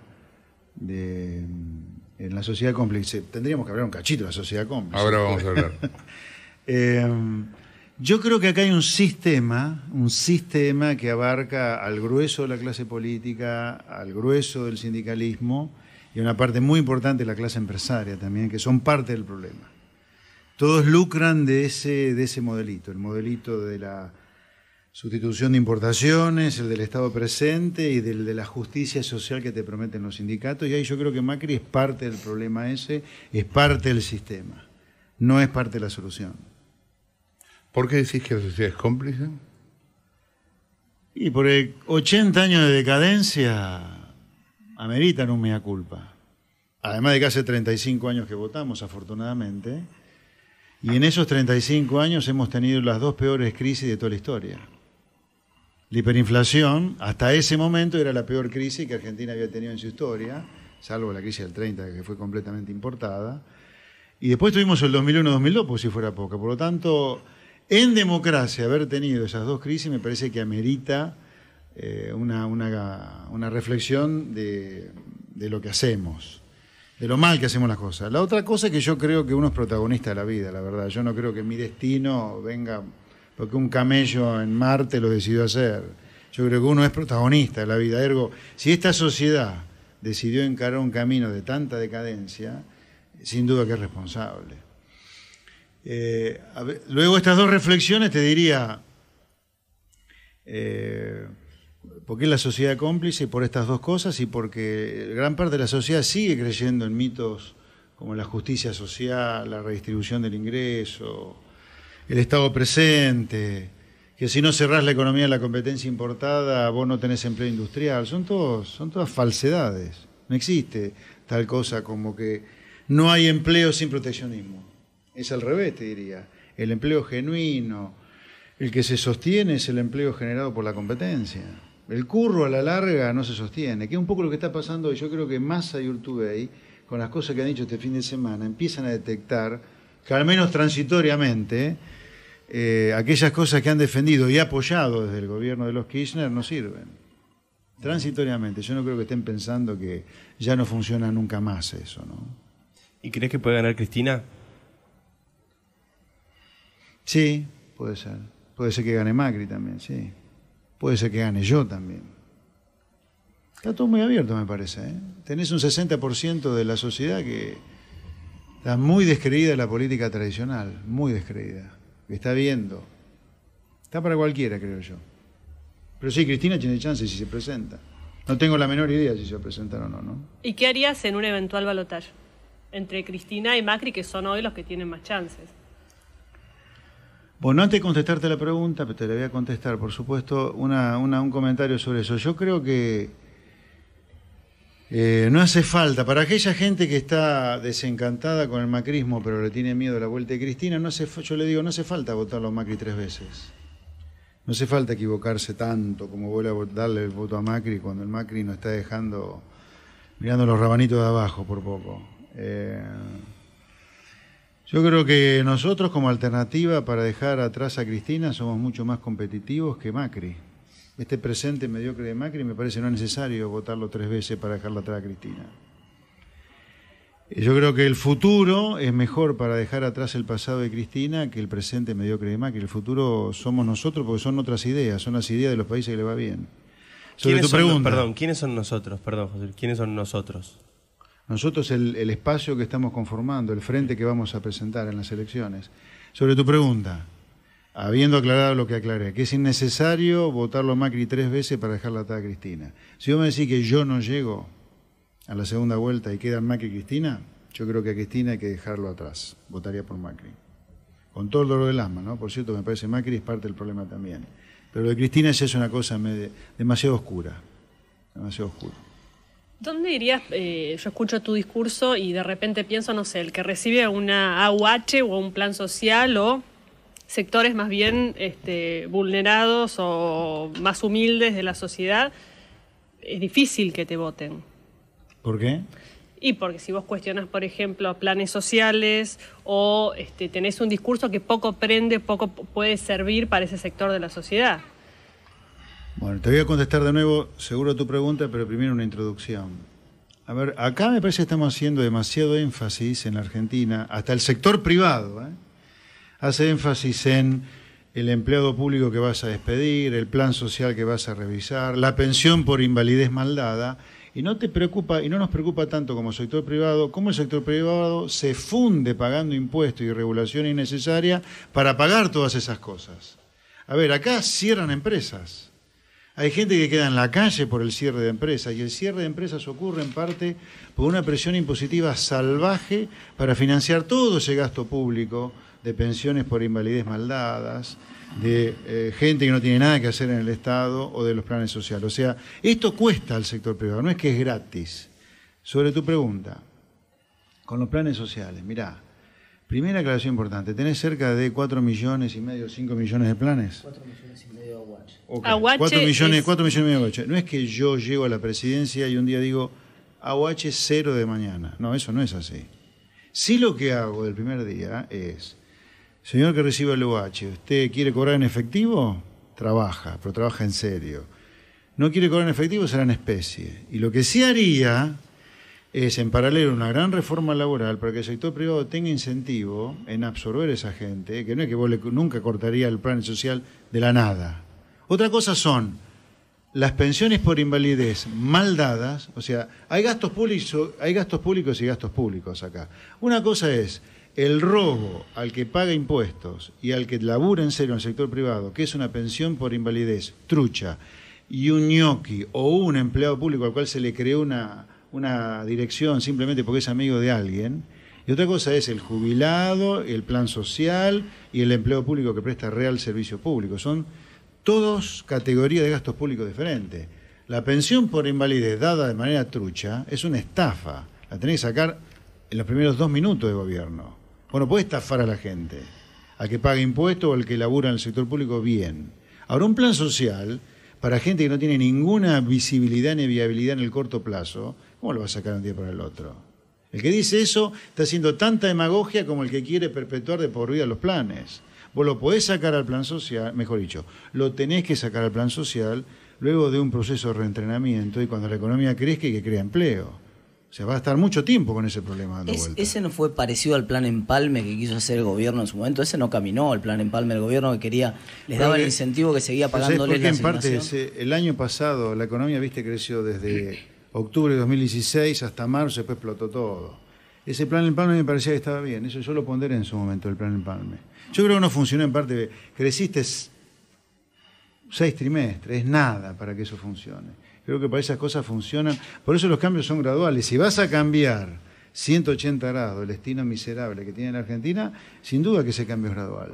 en la sociedad cómplice. Tendríamos que hablar un cachito de la sociedad cómplice. Ahora vamos a hablar. Yo creo que acá hay un sistema que abarca al grueso de la clase política, al grueso del sindicalismo y una parte muy importante de la clase empresaria también, que son parte del problema. Todos lucran de ese modelito, el modelito de la sustitución de importaciones, el del Estado presente y del de la justicia social que te prometen los sindicatos. Y ahí yo creo que Macri es parte del problema ese, es parte del sistema, no es parte de la solución. ¿Por qué decís que la sociedad es cómplice? Y por 80 años de decadencia ameritan un mea culpa. Además de que hace 35 años que votamos, afortunadamente, y en esos 35 años hemos tenido las 2 peores crisis de toda la historia. La hiperinflación, hasta ese momento, era la peor crisis que Argentina había tenido en su historia, salvo la crisis del 30, que fue completamente importada. Y después tuvimos el 2001-2002, por si fuera poca. Por lo tanto, en democracia, haber tenido esas 2 crisis me parece que amerita una reflexión de lo que hacemos, de lo mal que hacemos las cosas. La otra cosa es que yo creo que uno es protagonista de la vida, la verdad. Yo no creo que mi destino venga porque un camello en Marte lo decidió hacer. Yo creo que uno es protagonista de la vida. Ergo, si esta sociedad decidió encarar un camino de tanta decadencia, sin duda que es responsable. Luego estas 2 reflexiones te diría, ¿por qué la sociedad cómplice? Por estas 2 cosas y porque gran parte de la sociedad sigue creyendo en mitos como la justicia social, la redistribución del ingreso, el Estado presente, que si no cerrás la economía de la competencia importada, vos no tenés empleo industrial. Son todas falsedades. No existe tal cosa como que no hay empleo sin proteccionismo. Es al revés, te diría. El empleo genuino, el que se sostiene es el empleo generado por la competencia. El curro a la larga no se sostiene, que es un poco lo que está pasando. Yo creo que Massa y Urtubey, con las cosas que han dicho este fin de semana, empiezan a detectar que al menos transitoriamente aquellas cosas que han defendido y apoyado desde el gobierno de los Kirchner no sirven. Transitoriamente. Yo no creo que estén pensando que ya no funciona nunca más eso, ¿no? ¿Y crees que puede ganar Cristina? Sí, puede ser. Puede ser que gane Macri también, sí. Puede ser que gane yo también. Está todo muy abierto, me parece, ¿eh? Tenés un 60% de la sociedad que está muy descreída de la política tradicional, muy descreída, que está viendo. Está para cualquiera, creo yo. Pero sí, Cristina tiene chance si se presenta. No tengo la menor idea si se va a presentar o no, ¿no? ¿Y qué harías en un eventual balotaje entre Cristina y Macri, que son hoy los que tienen más chances? Bueno, antes de contestarte la pregunta, pero te la voy a contestar, por supuesto, un comentario sobre eso. Yo creo que no hace falta, para aquella gente que está desencantada con el macrismo, pero le tiene miedo a la vuelta de Cristina, yo le digo, no hace falta votarlo a Macri 3 veces. No hace falta equivocarse tanto como vuelve a darle el voto a Macri cuando el Macri nos está dejando, mirando los rabanitos de abajo por poco. Yo creo que nosotros como alternativa para dejar atrás a Cristina somos mucho más competitivos que Macri. Este presente mediocre de Macri me parece no necesario votarlo 3 veces para dejarlo atrás a Cristina. Yo creo que el futuro es mejor para dejar atrás el pasado de Cristina que el presente mediocre de Macri. El futuro somos nosotros porque son otras ideas, son las ideas de los países que le va bien. Sobre tu pregunta. Perdón, ¿quiénes son nosotros? Perdón, José, ¿quiénes son nosotros? Nosotros el espacio que estamos conformando, el frente que vamos a presentar en las elecciones. Sobre tu pregunta, habiendo aclarado lo que aclaré, que es innecesario votarlo a Macri 3 veces para dejarla atrás a Cristina. Si vos me decís que yo no llego a la segunda vuelta y quedan Macri y Cristina, yo creo que a Cristina hay que dejarlo atrás. Votaría por Macri. Con todo el dolor del alma, ¿no? Por cierto, me parece Macri es parte del problema también. Pero lo de Cristina ya es una cosa demasiado oscura. Demasiado oscura. ¿Dónde irías? Yo escucho tu discurso y de repente pienso, no sé, el que recibe una AUH o un plan social o sectores más bien vulnerados o más humildes de la sociedad, es difícil que te voten. ¿Por qué? Y porque si vos cuestionas, por ejemplo, planes sociales o tenés un discurso que poco prende, poco puede servir para ese sector de la sociedad. Bueno, te voy a contestar de nuevo, seguro tu pregunta, pero primero una introducción. A ver, acá me parece que estamos haciendo demasiado énfasis en la Argentina, hasta el sector privado, hace énfasis en el empleado público que vas a despedir, el plan social que vas a revisar, la pensión por invalidez mal dada, y no te preocupa, y no nos preocupa tanto como sector privado, cómo el sector privado se funde pagando impuestos y regulación innecesaria para pagar todas esas cosas. A ver, acá cierran empresas. Hay gente que queda en la calle por el cierre de empresas, y el cierre de empresas ocurre en parte por una presión impositiva salvaje para financiar todo ese gasto público de pensiones por invalidez mal dadas, de gente que no tiene nada que hacer en el Estado o de los planes sociales. O sea, esto cuesta al sector privado, no es que es gratis. Sobre tu pregunta, con los planes sociales, mirá, primera aclaración importante, ¿tenés cerca de 4,5 millones, 5 millones de planes? 4,5 millones de aguache. Okay. Aguache 4 millones y medio de aguache. No es que yo llego a la presidencia y un día digo, aguache 0 de mañana. No, eso no es así. Sí, lo que hago del primer día es, señor que reciba el aguache, ¿usted quiere cobrar en efectivo? Trabaja, pero trabaja en serio. No quiere cobrar en efectivo, será en especie. Y lo que sí haría es, en paralelo, una gran reforma laboral para que el sector privado tenga incentivo en absorber a esa gente, que no es que vos nunca cortaría el plan social de la nada. Otra cosa son las pensiones por invalidez mal dadas, o sea, hay gastos públicos y gastos públicos acá. Una cosa es el robo al que paga impuestos y al que labura en serio en el sector privado, que es una pensión por invalidez trucha, y un ñoqui o un empleado público al cual se le creó una dirección simplemente porque es amigo de alguien. Y otra cosa es el jubilado, el plan social y el empleo público que presta real servicio público. Son todos categorías de gastos públicos diferentes. La pensión por invalidez dada de manera trucha es una estafa. La tenés que sacar en los primeros 2 minutos de gobierno. Bueno, puede estafar a la gente, al que paga impuestos o al que labura en el sector público bien. Ahora, un plan social para gente que no tiene ninguna visibilidad ni viabilidad en el corto plazo, ¿cómo lo va a sacar de un día para el otro? El que dice eso está haciendo tanta demagogia como el que quiere perpetuar de por vida los planes. Vos lo podés sacar al plan social, mejor dicho, lo tenés que sacar al plan social luego de un proceso de reentrenamiento y cuando la economía crezca y que crea empleo. O sea, va a estar mucho tiempo con ese problema dando vuelta. ¿Ese no fue parecido al plan Empalme que quiso hacer el gobierno en su momento? Ese no caminó, el plan Empalme del gobierno que quería, les daba el incentivo que seguía pagándoles la asignación. En parte, el año pasado la economía, creció desde octubre de 2016 hasta marzo, después explotó todo. Ese plan Empalme me parecía que estaba bien, eso yo lo ponderé en su momento, el plan Empalme. Yo creo que no funcionó en parte, creciste 6 trimestres, es nada para que eso funcione. Creo que para esas cosas funcionan. Por eso los cambios son graduales. Si vas a cambiar 180 grados el destino miserable que tiene la Argentina, sin duda que ese cambio es gradual.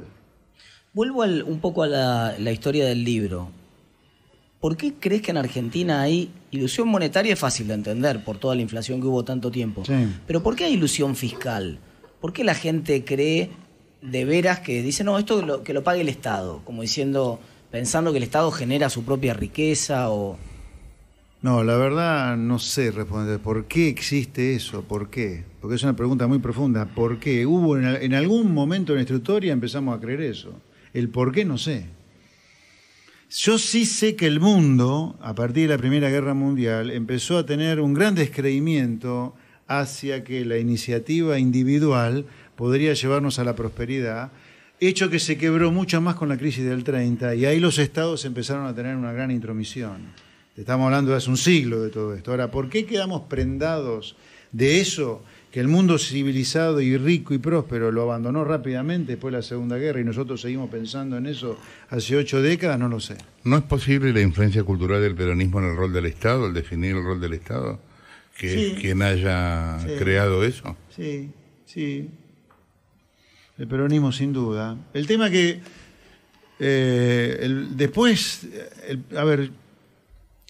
Vuelvo un poco a la historia del libro. ¿Por qué crees que en Argentina hay ilusión monetaria? Es fácil de entender por toda la inflación que hubo tanto tiempo. Sí. Pero ¿por qué hay ilusión fiscal? ¿Por qué la gente cree de veras que dice, no, esto que lo pague el Estado? Como diciendo, pensando que el Estado genera su propia riqueza o... No, la verdad no sé responder. ¿Por qué existe eso? ¿Por qué? Porque es una pregunta muy profunda. ¿Por qué? Hubo en algún momento de nuestra historia empezamos a creer eso. El por qué no sé. Yo sí sé que el mundo, a partir de la Primera Guerra Mundial, empezó a tener un gran descreimiento hacia que la iniciativa individual podría llevarnos a la prosperidad, hecho que se quebró mucho más con la crisis del 30, y ahí los estados empezaron a tener una gran intromisión. Estamos hablando de hace un siglo de todo esto. Ahora, ¿por qué quedamos prendados de eso que el mundo civilizado y rico y próspero lo abandonó rápidamente después de la Segunda Guerra y nosotros seguimos pensando en eso hace 8 décadas? No lo sé. ¿No es posible la influencia cultural del peronismo en el rol del Estado, el definir el rol del Estado? ¿Que Sí. quien haya creado eso? Sí, sí. El peronismo sin duda. El tema que a ver,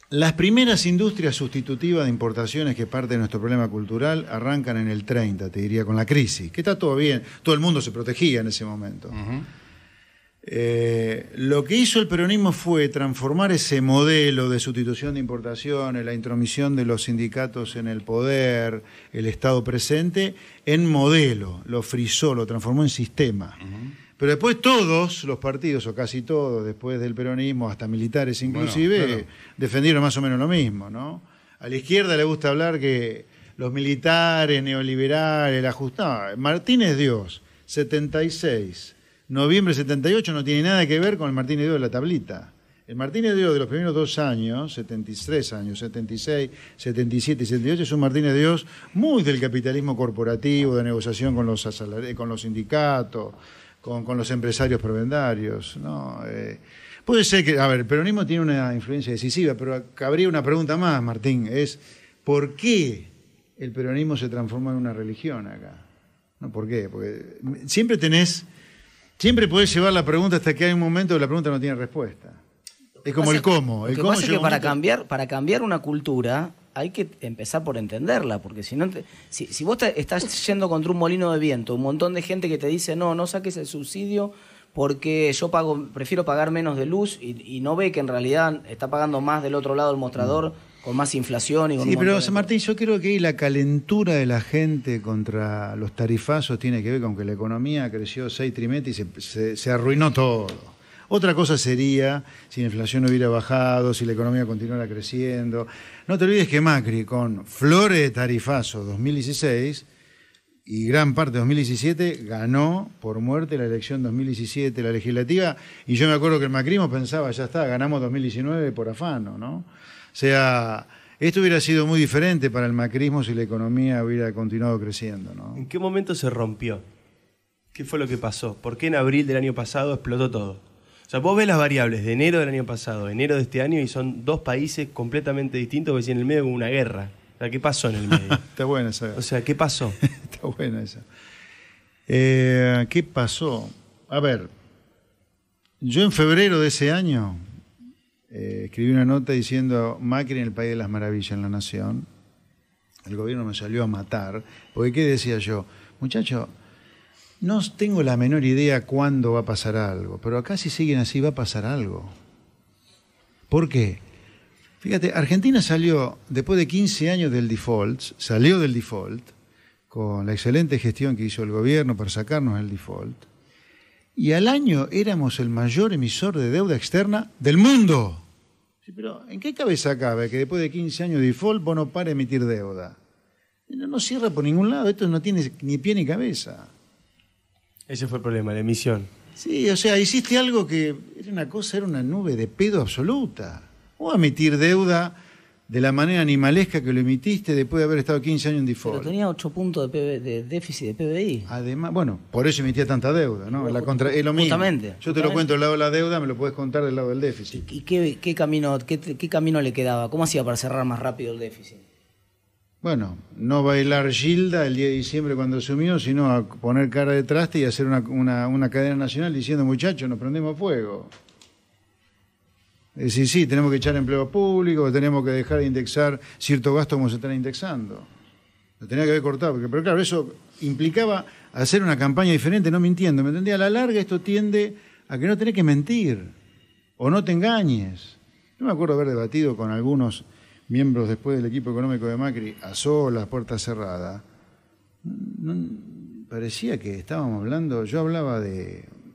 las primeras industrias sustitutivas de importaciones que parte de nuestro problema cultural arrancan en el 30, te diría, con la crisis, que está todo bien, todo el mundo se protegía en ese momento. Lo que hizo el peronismo fue transformar ese modelo de sustitución de importaciones, la intromisión de los sindicatos en el poder, el Estado presente, en modelo, lo frizó, lo transformó en sistema. Pero después todos los partidos, o casi todos, después del peronismo, hasta militares inclusive, Bueno, claro, defendieron más o menos lo mismo, ¿no? A la izquierda le gusta hablar que los militares, neoliberales, el ajustado. Martínez Dios, 76, noviembre 78, no tiene nada que ver con el Martínez Dios de la tablita. El Martínez Dios de los primeros 2 años, 73 años, 76, 77 y 78, es un Martínez Dios muy del capitalismo corporativo, de negociación con los sindicatos, con los empresarios prebendarios, ¿no? Puede ser que, a ver, el peronismo tiene una influencia decisiva, pero cabría una pregunta más, Martín, es ¿por qué el peronismo se transformó en una religión acá? ¿No? ¿Por qué? Porque siempre podés llevar la pregunta hasta que hay un momento que la pregunta no tiene respuesta. Es como el cómo. Lo que pasa es que para cambiar una cultura hay que empezar por entenderla, porque si no, si vos estás yendo contra un molino de viento, un montón de gente que te dice no saques el subsidio porque yo prefiero pagar menos de luz y no ve que en realidad está pagando más del otro lado del mostrador con más inflación y con Sí, pero Martín, yo creo que ahí la calentura de la gente contra los tarifazos tiene que ver con que la economía creció 6 trimestres y se arruinó todo. Otra cosa sería si la inflación hubiera bajado, si la economía continuara creciendo. No te olvides que Macri, con flores de tarifazo 2016 y gran parte de 2017, ganó por muerte la elección 2017, la legislativa, y yo me acuerdo que el macrismo pensaba, ya está, ganamos 2019 por afano, ¿no? O sea, esto hubiera sido muy diferente para el macrismo si la economía hubiera continuado creciendo, ¿no? ¿En qué momento se rompió? ¿Qué fue lo que pasó? ¿Por qué en abril del año pasado explotó todo? O sea, vos ves las variables de enero del año pasado, enero de este año, y son 2 países completamente distintos, que en el medio hubo una guerra. O sea, ¿qué pasó en el medio? Está buena esa. O sea, ¿qué pasó? Está buena esa. ¿Qué pasó? A ver, yo en febrero de ese año escribí una nota diciendo Macri en el País de las Maravillas, en La Nación. El gobierno me salió a matar, porque ¿qué decía yo? Muchacho, no tengo la menor idea cuándo va a pasar algo, pero acá si siguen así va a pasar algo. ¿Por qué? Fíjate, Argentina salió, después de 15 años del default, salió del default, con la excelente gestión que hizo el gobierno para sacarnos el default, y al año éramos el mayor emisor de deuda externa del mundo. Sí, pero ¿en qué cabeza cabe que después de 15 años de default vos no pares de emitir deuda? No cierra por ningún lado, esto no tiene ni pie ni cabeza. Ese fue el problema, la emisión. Sí, o sea, hiciste algo que era una nube de pedo absoluta. O emitir deuda de la manera animalesca que lo emitiste después de haber estado 15 años en default. Pero tenía 8 puntos de déficit de PBI. Además, bueno, por eso emitía tanta deuda, ¿no? Es lo mismo. Justamente. Yo te lo cuento del lado de la deuda, me lo puedes contar del lado del déficit. ¿Y qué camino le quedaba? ¿Cómo hacía para cerrar más rápido el déficit? Bueno, no bailar Gilda el 10 de diciembre cuando asumió, sino a poner cara de traste y hacer una cadena nacional diciendo, muchachos, nos prendemos fuego. Es decir, sí, tenemos que echar empleo público, tenemos que dejar de indexar ciertos gastos como se están indexando. Lo tenía que haber cortado, pero claro, eso implicaba hacer una campaña diferente, no mintiendo. ¿Me entendía? A la larga esto tiende a que no tenés que mentir o no te engañes. Yo me acuerdo haber debatido con algunos miembros después del equipo económico de Macri a solas, puertas cerradas. Parecía que estábamos hablando, yo hablaba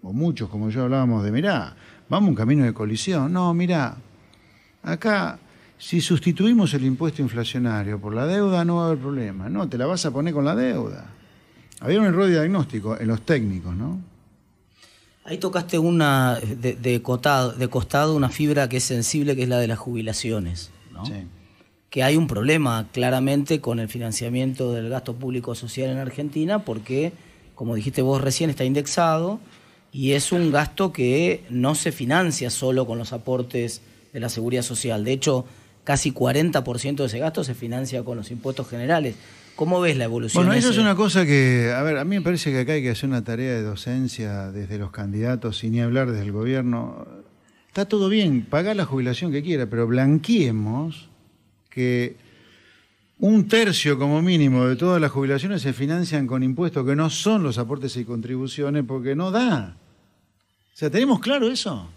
o muchos como yo hablábamos de, mirá, vamos a un camino de colisión. No, mirá, acá si sustituimos el impuesto inflacionario por la deuda no va a haber problema. No, te la vas a poner con la deuda. Había un error de diagnóstico en los técnicos, ¿no? Ahí tocaste una de costado una fibra que es sensible, que es la de las jubilaciones, ¿no? Sí. Que hay un problema claramente con el financiamiento del gasto público social en Argentina porque, como dijiste vos recién, está indexado y es un gasto que no se financia solo con los aportes de la Seguridad Social. De hecho, casi 40% de ese gasto se financia con los impuestos generales. ¿Cómo ves la evolución? Bueno, eso es una cosa que, a ver, a mí me parece que acá hay que hacer una tarea de docencia desde los candidatos y ni hablar desde el gobierno. Está todo bien, pagar la jubilación que quiera, pero blanqueemos que 1/3 como mínimo de todas las jubilaciones se financian con impuestos que no son los aportes y contribuciones porque no da. O sea, ¿tenemos claro eso?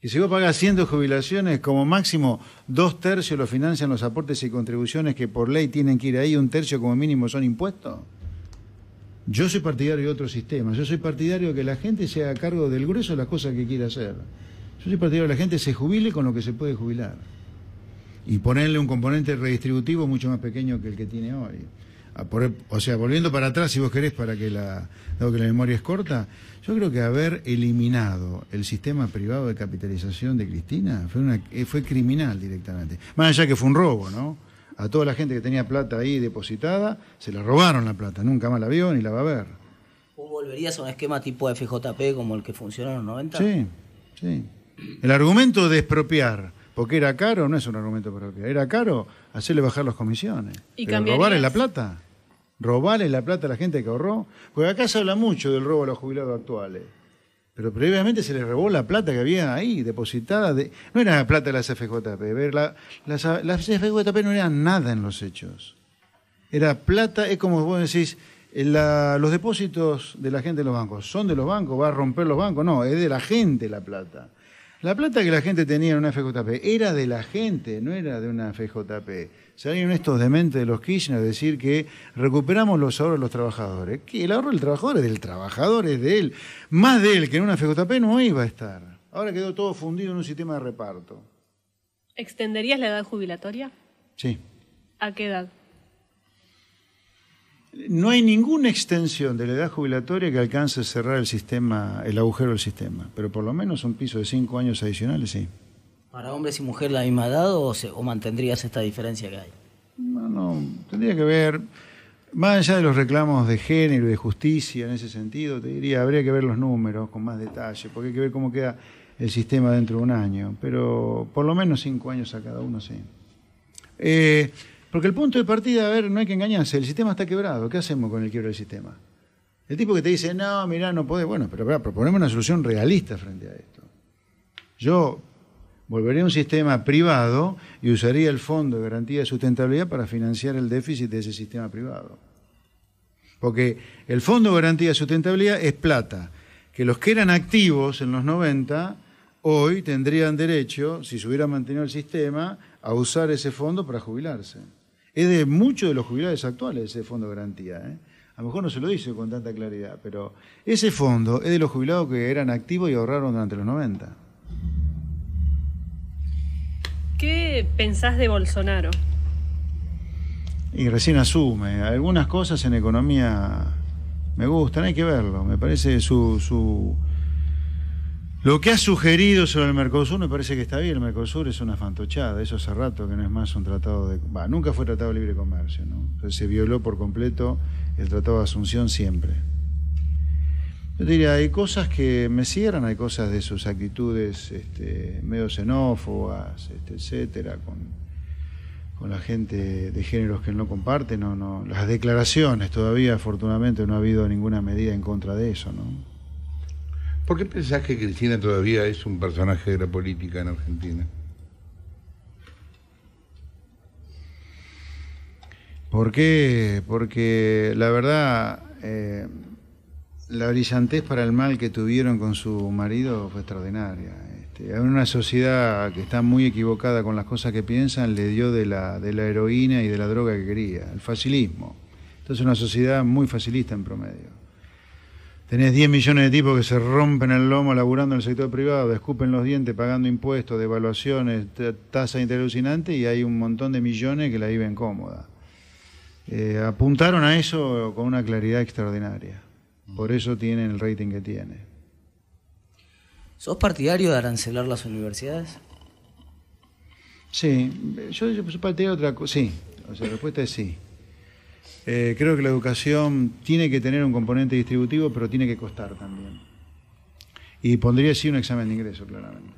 Que si vos pagas 100 de jubilaciones, como máximo 2/3 lo financian los aportes y contribuciones que por ley tienen que ir ahí, 1/3 como mínimo son impuestos. Yo soy partidario de otro sistema. Yo soy partidario de que la gente se haga cargo del grueso de las cosas que quiere hacer. Yo soy partidario de que la gente se jubile con lo que se puede jubilar. Y ponerle un componente redistributivo mucho más pequeño que el que tiene hoy. O sea, volviendo para atrás, si vos querés, dado que la memoria es corta, yo creo que haber eliminado el sistema privado de capitalización de Cristina fue criminal directamente. Más allá que fue un robo, ¿no? A toda la gente que tenía plata ahí depositada, se le robaron la plata, nunca más la vio ni la va a ver. ¿Vos volverías a un esquema tipo FJP como el que funcionó en los 90? Sí, sí. El argumento de expropiar, porque era caro, no es un argumento para expropiar, era caro hacerle bajar las comisiones. ¿Y pero robarle la plata. Robarle la plata a la gente que ahorró. Porque acá se habla mucho del robo a los jubilados actuales. Pero previamente se les robó la plata que había ahí, depositada. No era la plata de las FJP. Las FJP no eran nada en los hechos. Era plata, es como vos decís, los depósitos de la gente en los bancos. ¿Son de los bancos? ¿Va a romper los bancos? No, es de la gente la plata. La plata que la gente tenía en una FJP era de la gente, no era de una FJP. Salieron estos dementes de los Kirchner a decir que recuperamos los ahorros de los trabajadores. Que el ahorro del trabajador es del trabajador, es de él. Más de él que en una FJP no iba a estar. Ahora quedó todo fundido en un sistema de reparto. ¿Extenderías la edad jubilatoria? Sí. ¿A qué edad? No hay ninguna extensión de la edad jubilatoria que alcance a cerrar el agujero del sistema. Pero por lo menos un piso de 5 años adicionales, sí. ¿Para hombres y mujeres la misma edad o mantendrías esta diferencia que hay? No, tendría que ver, más allá de los reclamos de género y de justicia en ese sentido, te diría, habría que ver los números con más detalle, porque hay que ver cómo queda el sistema dentro de un año, pero por lo menos 5 años a cada uno, sí. Porque el punto de partida, a ver, no hay que engañarse, el sistema está quebrado, ¿qué hacemos con el quiebro del sistema? El tipo que te dice, no, mirá, no podés, bueno, pero proponemos una solución realista frente a esto. Yo volvería a un sistema privado y usaría el Fondo de Garantía de Sustentabilidad para financiar el déficit de ese sistema privado. Porque el Fondo de Garantía de Sustentabilidad es plata, que los que eran activos en los 90, hoy tendrían derecho, si se hubiera mantenido el sistema, a usar ese fondo para jubilarse. Es de muchos de los jubilados actuales ese Fondo de Garantía, ¿eh? A lo mejor no se lo dice con tanta claridad, pero ese fondo es de los jubilados que eran activos y ahorraron durante los 90. ¿Qué pensás de Bolsonaro? Y recién asume. Algunas cosas en economía me gustan, hay que verlo. Me parece lo que ha sugerido sobre el Mercosur me parece que está bien. El Mercosur es una fantochada, eso hace rato que no es más un tratado de... nunca fue tratado de libre comercio, ¿no? Entonces se violó por completo el Tratado de Asunción siempre. Yo diría, hay cosas que me cierran, hay cosas de sus actitudes medio xenófobas, etcétera, con la gente de géneros que él no comparte, no, las declaraciones todavía, afortunadamente, no ha habido ninguna medida en contra de eso, ¿no? ¿Por qué pensás que Cristina todavía es un personaje de la política en Argentina? ¿Por qué? Porque la verdad, la brillantez para el mal que tuvieron con su marido fue extraordinaria. En una sociedad que está muy equivocada con las cosas que piensan, le dio de la heroína y de la droga que quería, el facilismo. Entonces una sociedad muy facilista en promedio. Tenés 10 millones de tipos que se rompen el lomo laburando en el sector privado, escupen los dientes pagando impuestos, devaluaciones, tasa interalucinante, y hay un montón de millones que la viven cómoda. Apuntaron a eso con una claridad extraordinaria. Por eso tienen el rating que tiene. ¿Sos partidario de arancelar las universidades? Sí, yo partidario de otra cosa. Sí, o sea, la respuesta es sí. Creo que la educación tiene que tener un componente distributivo, pero tiene que costar también. Y pondría sí un examen de ingreso, claramente.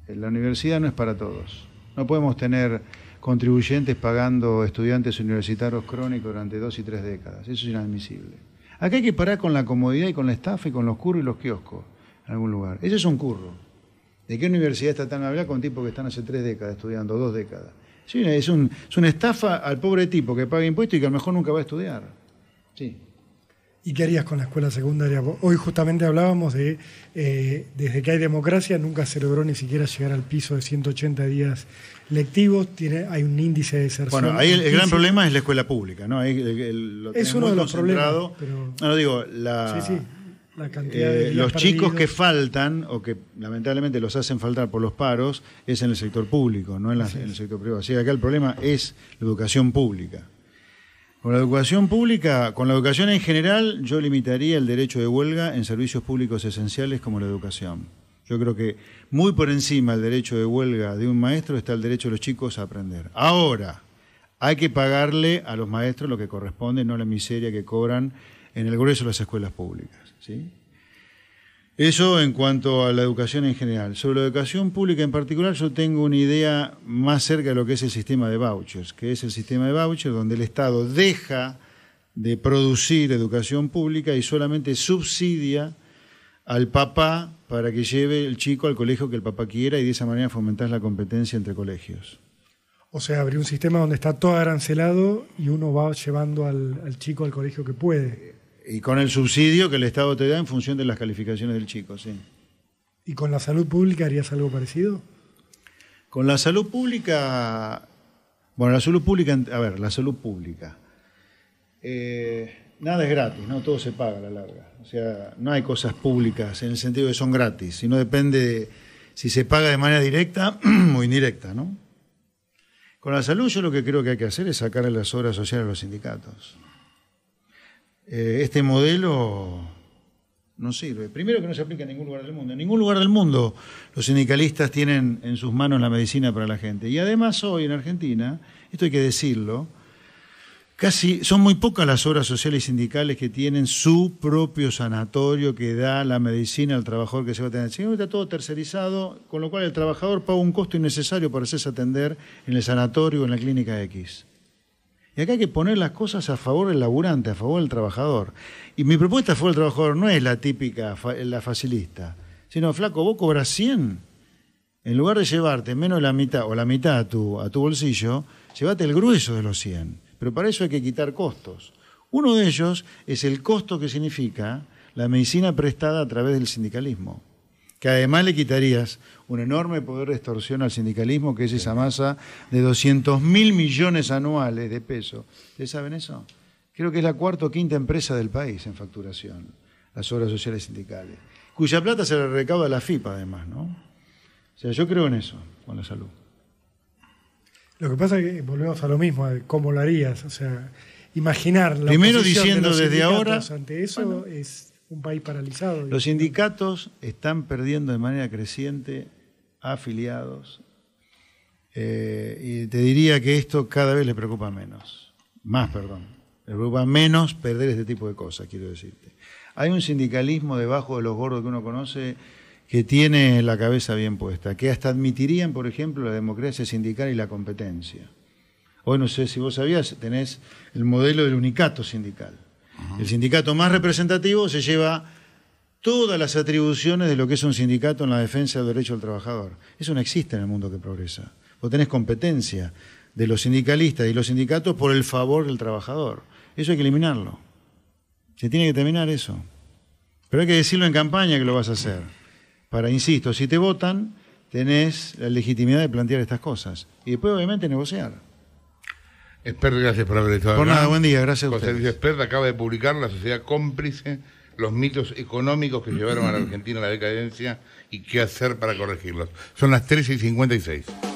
La universidad no es para todos. No podemos tener contribuyentes pagando estudiantes universitarios crónicos durante 2 y 3 décadas. Eso es inadmisible. Acá hay que parar con la comodidad y con la estafa y con los curros y los kioscos en algún lugar. Eso es un curro. ¿De qué universidad está tan hablada con tipos que están hace 3 décadas estudiando, 2 décadas? Sí, es una estafa al pobre tipo que paga impuestos y que a lo mejor nunca va a estudiar. Sí. ¿Y qué harías con la escuela secundaria? Hoy justamente hablábamos de, desde que hay democracia, nunca se logró ni siquiera llegar al piso de 180 días lectivos. Hay un índice de deserción. Bueno, ahí el gran problema es la escuela pública, ¿no? Ahí lo es uno de los problemas. Pero... No, digo, sí. La cantidad de los chicos perdidos que faltan, o que lamentablemente los hacen faltar por los paros, es en el sector público, no en el sector privado. Así que acá el problema es la educación pública. Con la educación pública, con la educación en general, yo limitaría el derecho de huelga en servicios públicos esenciales como la educación. Yo creo que muy por encima del derecho de huelga de un maestro está el derecho de los chicos a aprender. Ahora, hay que pagarle a los maestros lo que corresponde, no la miseria que cobran en el grueso de las escuelas públicas, ¿sí? Eso en cuanto a la educación en general. Sobre la educación pública en particular, yo tengo una idea más cerca de lo que es el sistema de vouchers, que es el sistema de vouchers donde el Estado deja de producir educación pública y solamente subsidia al papá para que lleve el chico al colegio que el papá quiera, y de esa manera fomentar la competencia entre colegios. O sea, abrir un sistema donde está todo arancelado y uno va llevando al chico al colegio que puede. Y con el subsidio que el Estado te da en función de las calificaciones del chico, sí. ¿Y con la salud pública harías algo parecido? Con la salud pública... Bueno, la salud pública... A ver, la salud pública. Nada es gratis, ¿no? Todo se paga a la larga. O sea, no hay cosas públicas en el sentido de que son gratis, sino depende de si se paga de manera directa o indirecta, ¿no? Con la salud yo lo que creo que hay que hacer es sacarle las obras sociales a los sindicatos. Este modelo no sirve. Primero, que no se aplica en ningún lugar del mundo. En ningún lugar del mundo los sindicalistas tienen en sus manos la medicina para la gente. Y además hoy en Argentina, esto hay que decirlo, son muy pocas las obras sociales y sindicales que tienen su propio sanatorio que da la medicina al trabajador que se va a tener. Si no, está todo tercerizado, con lo cual el trabajador paga un costo innecesario para hacerse atender en el sanatorio o en la clínica X. Y acá hay que poner las cosas a favor del laburante, a favor del trabajador. Y mi propuesta a favor del trabajador no es la típica, la facilista, sino, flaco, vos cobras 100. En lugar de llevarte menos de la mitad o la mitad a tu bolsillo, llévate el grueso de los 100. Pero para eso hay que quitar costos. Uno de ellos es el costo que significa la medicina prestada a través del sindicalismo, que además le quitarías un enorme poder de extorsión al sindicalismo, que es esa masa de 200.000 millones anuales de pesos. ¿Ustedes saben eso? Creo que es la cuarta o quinta empresa del país en facturación, las obras sociales sindicales, cuya plata se le recauda a la FIPA además, ¿no? O sea, yo creo en eso, con la salud. Lo que pasa es que volvemos a lo mismo, de cómo lo harías. O sea, imaginar la primero oposición diciendo de los desde ahora, sindicatos ante eso es un país paralizado. los sindicatos están perdiendo de manera creciente afiliados, y te diría que esto cada vez les preocupa menos. Les preocupa menos perder este tipo de cosas, quiero decirte. Hay un sindicalismo debajo de los gordos que uno conoce que tiene la cabeza bien puesta, que hasta admitirían, por ejemplo, la democracia sindical y la competencia. Hoy no sé si vos sabías, tenés el modelo del unicato sindical. El sindicato más representativo se lleva todas las atribuciones de lo que es un sindicato en la defensa del derecho del trabajador. Eso no existe en el mundo que progresa. Vos tenés competencia de los sindicalistas y los sindicatos por el favor del trabajador. Eso hay que eliminarlo. Se tiene que terminar eso. Pero hay que decirlo en campaña que lo vas a hacer. Para, insisto, si te votan, tenés la legitimidad de plantear estas cosas. Y después, obviamente, negociar. Expert, gracias por haber estado acá. Por nada, buen día, gracias a José ustedes. Luis Expert acaba de publicar La Sociedad Cómplice, los mitos económicos que llevaron a la Argentina a la decadencia y qué hacer para corregirlos. Son las 13:56.